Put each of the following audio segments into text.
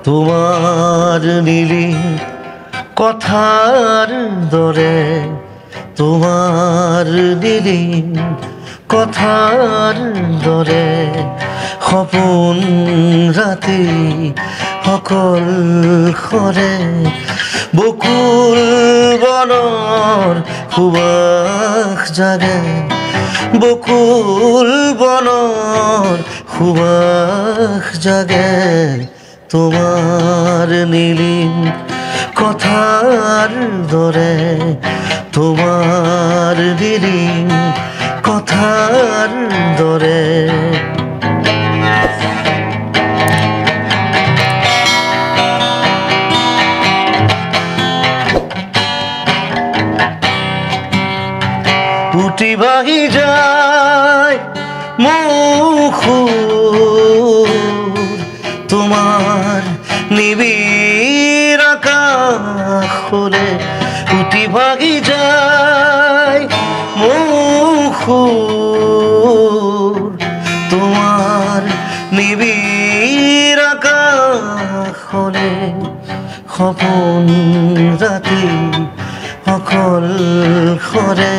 তোমাৰ নীলি কথাৰ দৰে, তোমাৰ নীলি কথাৰ দৰে সপোন ৰাতি সকল খৰে বকুল বনৰ সুবাস জাগে, বকুল বনৰ সুবাস জাগে। তোমার নীলিম কথার দরে, তোমার নীলিম কথার দরে। উটি বাহি যায় মুখুর তোমার নিবিড় আকাশলে, উটি ভাগি যায় মুখুর তোমার নিবিড় আকাশলে। সপোন ৰাতি সকল খৰে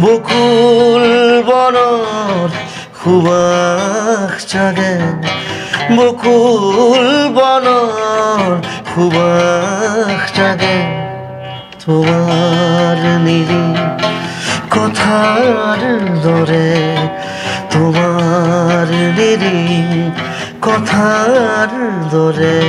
বকুল বনৰ সুবাস জাগে, বকুল বনৰ সুবাস জাগে। তোমাৰ নীলি কথাৰ দৰে, তোমাৰ নীলি কথাৰ দৰে।